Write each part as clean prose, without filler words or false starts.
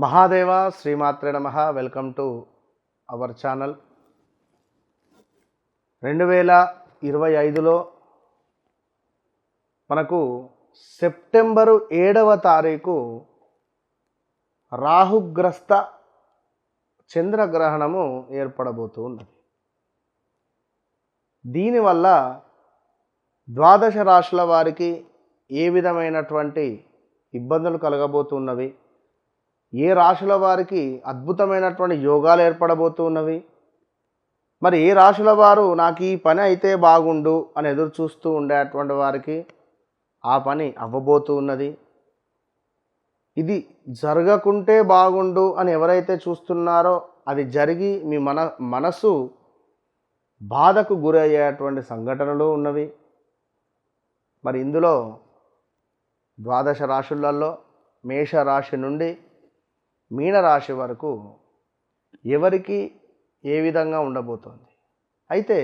మహాదేవ శ్రీమాత్రే నమః. Welcome to our channel. 2025లో మనకు సెప్టెంబరు 7వ తారీఖు రాహుగ్రస్త చంద్రగ్రహణము ఏర్పడబోతుంది. దీనివల్ల ద్వాదశ రాశుల వారికి ఏ విధమైనటువంటి ఇబ్బందులు కలగబోతున్నవి, ఏ రాశుల వారికి అద్భుతమైనటువంటి యోగాలు ఏర్పడబోతున్నవి, మరి ఏ రాశుల వారు నాకు ఈ పని అయితే బాగుండు అని ఎదురు చూస్తూ ఉండేటువంటి వారికి ఆ పని అవ్వబోతూ ఉన్నది. ఇది జరగకుంటే బాగుండు అని ఎవరైతే చూస్తున్నారో అది జరిగి మీ మనసు బాధకు గురయ్యేటువంటి సంఘటనలు ఉన్నవి. మరి ఇందులో ద్వాదశ రాశులలో మేషరాశి నుండి మీనరాశి వరకు ఎవరికి ఏ విధంగా ఉండబోతోంది. అయితే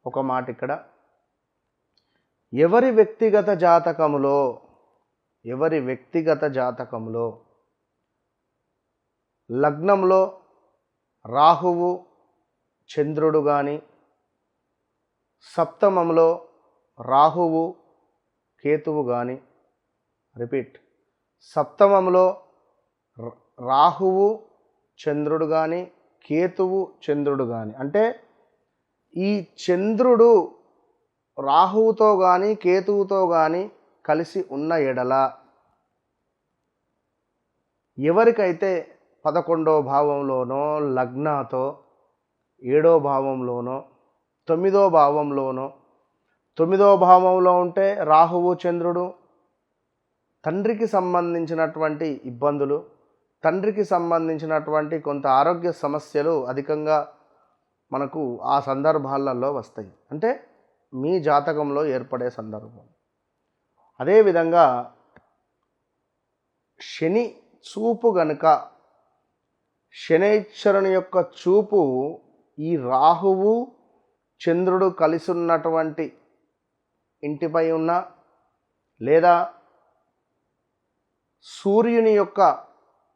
ఒక మాట ఇక్కడ, ఎవరి వ్యక్తిగత జాతకములో లగ్నంలో రాహువు చంద్రుడు కానీ, సప్తమంలో రాహువు కేతువు కానీ, సప్తమంలో రాహువు చంద్రుడు కానీ, కేతువు చంద్రుడు కానీ, అంటే ఈ చంద్రుడు రాహువుతో కానీ కేతువుతో కానీ కలిసి ఉన్న ఎడల ఎవరికైతే 11వ భావంలోనో లగ్నాతో 7వ భావంలోనో 9వ భావంలోనో, 9వ భావంలో ఉంటే రాహువు చంద్రుడు తండ్రికి సంబంధించినటువంటి ఇబ్బందులు, తండ్రికి సంబంధించినటువంటి కొంత ఆరోగ్య సమస్యలు అధికంగా మనకు ఆ సందర్భాలలో వస్తాయి. అంటే మీ జాతకంలో ఏర్పడే సందర్భం. అదేవిధంగా శని చూపు గనుక, శనైశ్వరుని యొక్క చూపు ఈ రాహువు చంద్రుడు కలిసి ఉన్నటువంటి ఇంటిపై ఉన్న, లేదా సూర్యుని యొక్క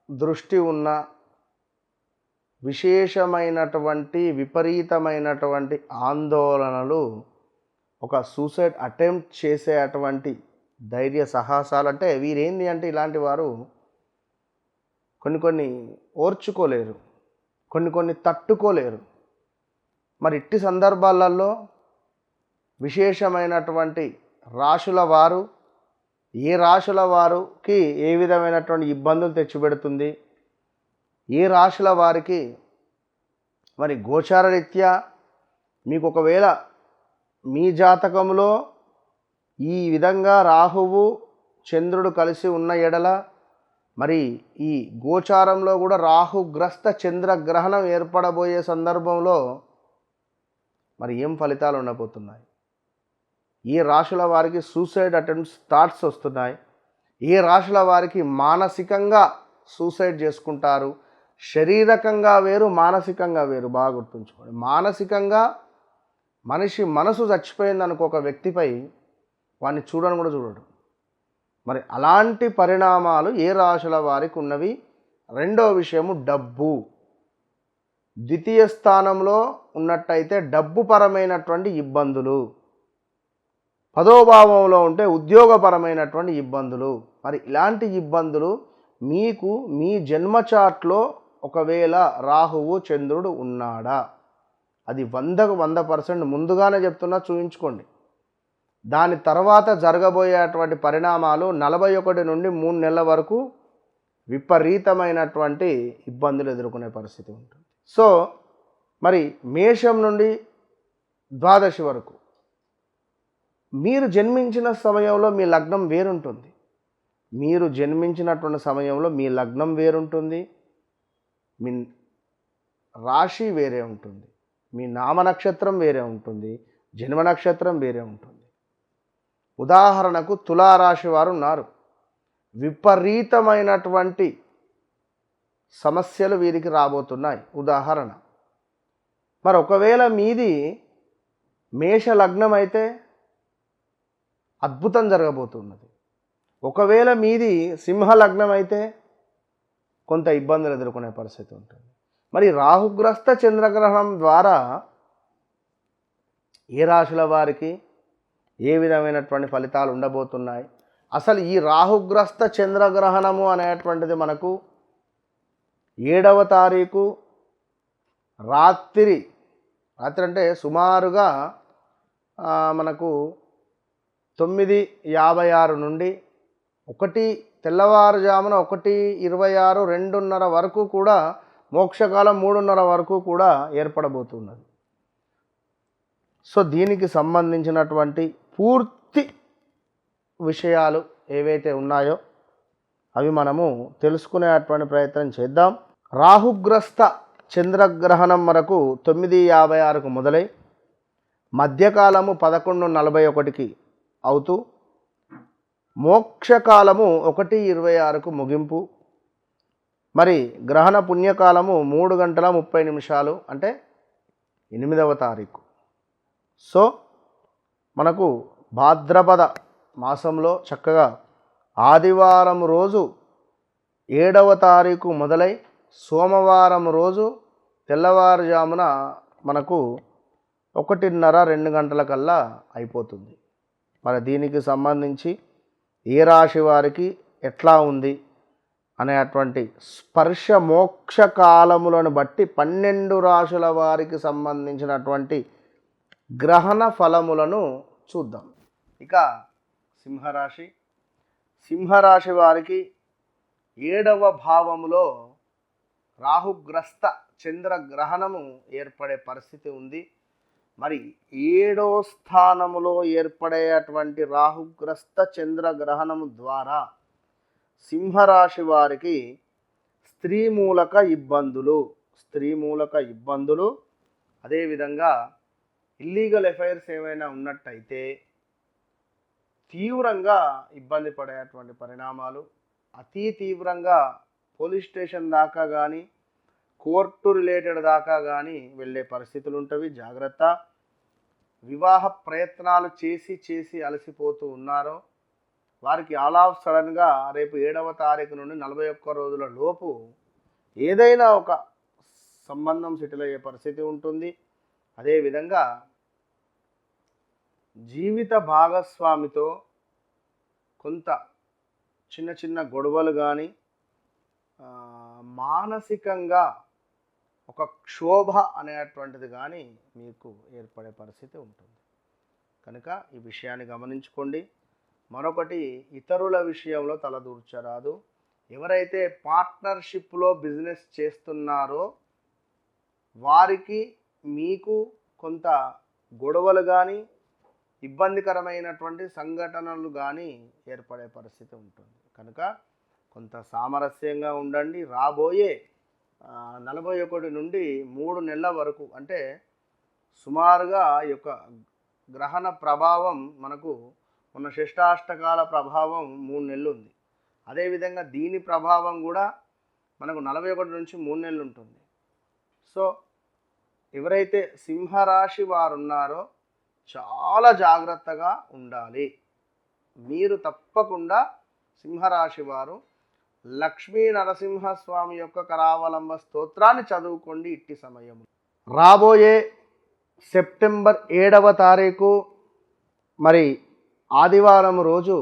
దృష్టి ఉన్న, విపరీతమైనటువంటి ఆందోళనలు, ఒక సూసైడ్ అటెంప్ట్ చేసేటువంటి ధైర్య సాహసాలు, అంటే వీరేంది అంటే ఇలాంటి వారు కొన్ని ఓర్చుకోలేరు, కొన్ని తట్టుకోలేరు. మరి ఇట్టి సందర్భాలలో విశేషమైనటువంటి రాశుల వారు, ఏ రాశుల వారికి ఏ విధమైనటువంటి ఇబ్బందులు తెచ్చిపెడుతుంది, ఏ రాశుల వారికి మరి గోచార రీత్యా మీకు ఒకవేళ మీ జాతకంలో ఈ విధంగా రాహువు చంద్రుడు కలిసి ఉన్న ఎడల, మరి ఈ గోచారంలో కూడా రాహుగ్రస్త చంద్రగ్రహణం ఏర్పడబోయే సందర్భంలో మరి ఏం ఫలితాలు ఉండబోతున్నాయి, ఏ రాశుల వారికి సూసైడ్ అటెంప్ట్స్ థాట్స్ వస్తున్నాయి, ఏ రాశుల వారికి మానసికంగా సూసైడ్ చేసుకుంటారు. శారీరకంగా వేరు, మానసికంగా వేరు. బాగా గుర్తుంచుకోండి. మానసికంగా మనిషి మనసు చచ్చిపోయింది అనుకో, ఒక వ్యక్తిపై వాడిని చూడని కూడా చూడడు. మరి అలాంటి పరిణామాలు ఏ రాశుల వారికి ఉన్నవి. రెండో విషయము డబ్బు. ద్వితీయ స్థానంలో ఉన్నట్టయితే డబ్బు పరమైనటువంటి ఇబ్బందులు, 10వ భావంలో ఉంటే ఉద్యోగపరమైనటువంటి ఇబ్బందులు. మరి ఇలాంటి ఇబ్బందులు మీకు మీ జన్మ చార్ట్లో ఒకవేళ రాహువు చంద్రుడు ఉన్నాడా, అది 100కు 100% ముందుగానే చెప్తున్నా, చూయించుకోండి. దాని తర్వాత జరగబోయేటువంటి పరిణామాలు 41 నుండి 3 నెలల వరకు విపరీతమైనటువంటి ఇబ్బందులు ఎదుర్కొనే పరిస్థితి ఉంటుంది. సో మరి మేషం నుండి ద్వాదశి వరకు మీరు జన్మించిన సమయంలో మీ లగ్నం వేరుంటుంది. మీరు జన్మించినటువంటి సమయంలో మీ లగ్నం వేరుంటుంది, మీ రాశి వేరే ఉంటుంది, మీ నామ నక్షత్రం వేరే ఉంటుంది, జన్మ నక్షత్రం వేరే ఉంటుంది. ఉదాహరణకు తులారాశి వారు ఉన్నారు. విపరీతమైనటువంటి సమస్యలు వీరికి రాబోతున్నాయి. ఉదాహరణ, మరి ఒకవేళ మీది మేష లగ్నం అయితే అద్భుతం జరగబోతున్నది. ఒకవేళ మీది సింహ లగ్నం అయితే కొంత ఇబ్బందులు ఎదుర్కొనే పరిస్థితి ఉంటుంది. మరి రాహుగ్రస్త చంద్రగ్రహణం ద్వారా ఏ రాశుల వారికి ఏ విధమైనటువంటి ఫలితాలు ఉండబోతున్నాయి? అసలు ఈ రాహుగ్రస్త చంద్రగ్రహణము అనేటువంటిది మనకు 7వ తారీఖు రాత్రి అంటే సుమారుగా మనకు 9:56 నుండి తెల్లవారుజామున 1:26 2:30 వరకు కూడా మోక్షకాలం 3:30 వరకు కూడా ఏర్పడబోతున్నది. సో దీనికి సంబంధించినటువంటి పూర్తి విషయాలు ఏవైతే ఉన్నాయో అవి మనము తెలుసుకునేటువంటి ప్రయత్నం చేద్దాం. రాహుగ్రస్త చంద్రగ్రహణం మనకు 9:56కు మొదలై మధ్యకాలము 11:41కి అవుతూ మోక్షకాలము 1:26కు ముగింపు. మరి గ్రహణ పుణ్యకాలము 3:30 అంటే 8వ తారీఖు. సో మనకు భాద్రపద మాసంలో చక్కగా ఆదివారం రోజు 7వ తారీఖు మొదలై సోమవారం రోజు తెల్లవారుజామున మనకు 1:30 2 అయిపోతుంది. మరి దీనికి సంబంధించి ఏ రాశి వారికి ఎట్లా ఉంది అనేటువంటి స్పర్శ మోక్ష కాలములను బట్టి 12 రాశుల వారికి సంబంధించినటువంటి గ్రహణ ఫలములను చూద్దాం. ఇక సింహరాశి వారికి 7వ భావములో రాహుగ్రస్త చంద్రగ్రహణము ఏర్పడే పరిస్థితి ఉంది. మరి 7వ స్థానములో ఏర్పడేటువంటి రాహుగ్రస్త చంద్రగ్రహణము ద్వారా సింహరాశి వారికి స్త్రీ మూలక ఇబ్బందులు అదేవిధంగా ఇల్లీగల్ అఫైర్స్ ఏమైనా ఉన్నట్టయితే తీవ్రంగా ఇబ్బంది పడేటువంటి పరిణామాలు, అతి తీవ్రంగా పోలీస్ స్టేషన్ దాకా కానీ కోర్టు రిలేటెడ్ దాకా కానీ వెళ్ళే పరిస్థితులు ఉంటవి. జాగ్రత్త. వివాహ ప్రయత్నాలు చేసి అలసిపోతూ ఉన్నారో వారికి ఆల్ ఆఫ్ సడన్గా రేపు 7వ తారీఖు నుండి 41 రోజుల లోపు ఏదైనా ఒక సంబంధం సెటిల్ అయ్యే పరిస్థితి ఉంటుంది. అదేవిధంగా జీవిత భాగస్వామితో కొంత చిన్న గొడవలు కానీ మానసికంగా ఒక క్షోభ అనేటువంటిది కానీ మీకు ఏర్పడే పరిస్థితి ఉంటుంది. కనుక ఈ విషయాన్ని గమనించుకోండి. మరొకటి, ఇతరుల విషయంలో తలదూర్చరాదు. ఎవరైతే పార్ట్నర్షిప్లో బిజినెస్ చేస్తున్నారో వారికి మీకు కొంత గొడవలు కానీ ఇబ్బందికరమైనటువంటి సంఘటనలు కానీ ఏర్పడే పరిస్థితి ఉంటుంది. కనుక కొంత సామరస్యంగా ఉండండి. రాబోయే 41 నుండి 3 నెలల వరకు అంటే సుమారుగా ఈ యొక్క గ్రహణ ప్రభావం మనకు ఉన్న షష్టాష్టకాల ప్రభావం 3 నెలలు ఉంది. అదేవిధంగా దీని ప్రభావం కూడా మనకు 41 నుంచి 3 నెలలు ఉంటుంది. సో ఎవరైతే సింహరాశి వారు ఉన్నారో చాలా జాగ్రత్తగా ఉండాలి. మీరు తప్పకుండా సింహరాశి వారు లక్ష్మీ నరసింహస్వామి యొక్క కరావలంబ స్తోత్రాన్ని చదువుకోండి. ఇట్టి సమయము రాబోయే సెప్టెంబర్ 7వ తారీఖు మరి ఆదివారం రోజు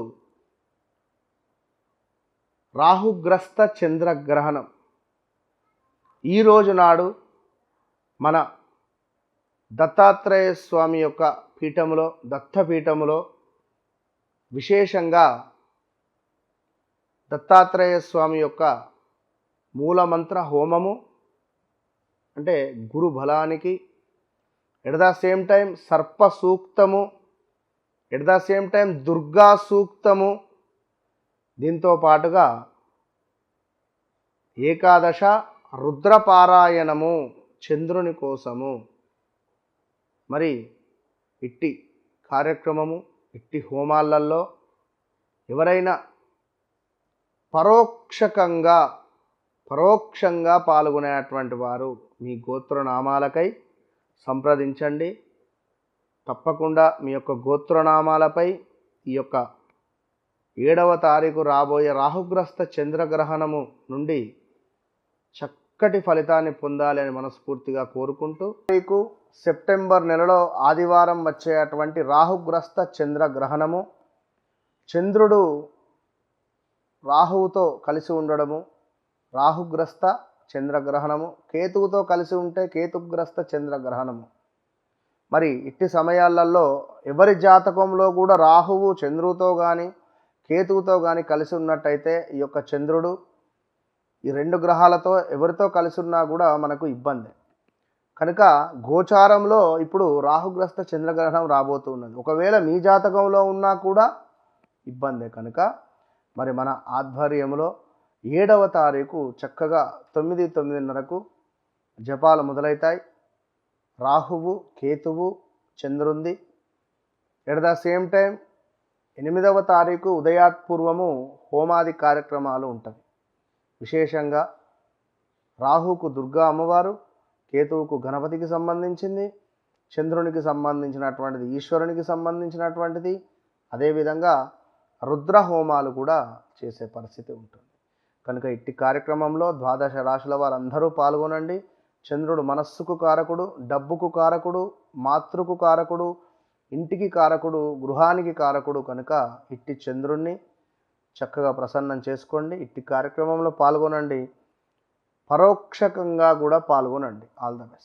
రాహుగ్రస్త చంద్రగ్రహణం. ఈరోజు నాడు మన దత్తాత్రేయ స్వామి యొక్క పీఠములో దత్తపీఠములో విశేషంగా దత్తాత్రేయ స్వామి యొక్క మూలమంత్ర హోమము అంటే గురు బలానికి, ఎట్ ద సేమ్ టైం సర్ప సూక్తము, at the same time Durga సూక్తము, దీంతో పాటుగా ఏకాదశ రుద్రపారాయణము చంద్రుని కోసము. మరి ఇట్టి కార్యక్రమము, ఇట్టి హోమాలలో ఎవరైనా పరోక్షంగా పాల్గొనేటువంటి వారు మీ గోత్రనామాలకై సంప్రదించండి. తప్పకుండా మీ యొక్క గోత్రనామాలపై ఈ యొక్క 7వ తారీఖు రాబోయే రాహుగ్రస్త చంద్రగ్రహణము నుండి చక్కటి ఫలితాన్ని పొందాలి అని మనస్ఫూర్తిగా కోరుకుంటూ, మీకు సెప్టెంబర్ నెలలో ఆదివారం వచ్చేటువంటి రాహుగ్రస్త చంద్రగ్రహణము, చంద్రుడు రాహువుతో కలిసి ఉండడము, రాహుగ్రస్త చంద్రగ్రహణము, కేతువుతో కలిసి ఉంటే కేతుగ్రస్త చంద్రగ్రహణము. మరి ఇట్టి సమయాలలో ఎవరి జాతకంలో కూడా రాహువు చంద్రుడితో కానీ కేతువుతో కానీ కలిసి ఉన్నట్టయితే ఈ యొక్క చంద్రుడు ఈ రెండు గ్రహాలతో ఎవరితో కలిసి ఉన్నా కూడా మనకు ఇబ్బంది. కనుక గోచారంలో ఇప్పుడు రాహుగ్రస్త చంద్రగ్రహణం రాబోతున్నది. ఒకవేళ మీ జాతకంలో ఉన్నా కూడా ఇబ్బందే. కనుక మరి మన ఆధ్వర్యంలో 7వ తారీఖు చక్కగా 9:30కు జపాలు మొదలవుతాయి. రాహువు కేతువు చంద్రుంది. ఎట్ ద సేమ్ టైం 8వ తారీఖు ఉదయాత్పూర్వము హోమాది కార్యక్రమాలు ఉంటాయి. విశేషంగా రాహువుకు దుర్గా అమ్మవారు, కేతువుకు గణపతికి సంబంధించింది, చంద్రునికి సంబంధించినటువంటిది ఈశ్వరునికి సంబంధించినటువంటిది, అదేవిధంగా రుద్ర హోమాలు కూడా చేసే పరిస్థితి ఉంటుంది. కనుక ఇట్టి కార్యక్రమంలో 12 రాశుల వారందరూ పాల్గొనండి. చంద్రుడు మనస్సుకు కారకుడు, డబ్బుకు కారకుడు, మాతృకు కారకుడు, ఇంటికి కారకుడు, గృహానికి కారకుడు. కనుక ఇట్టి చంద్రుణ్ణి చక్కగా ప్రసన్నం చేసుకోండి. ఇట్టి కార్యక్రమంలో పాల్గొనండి, పరోక్షకంగా కూడా పాల్గొనండి. All the best.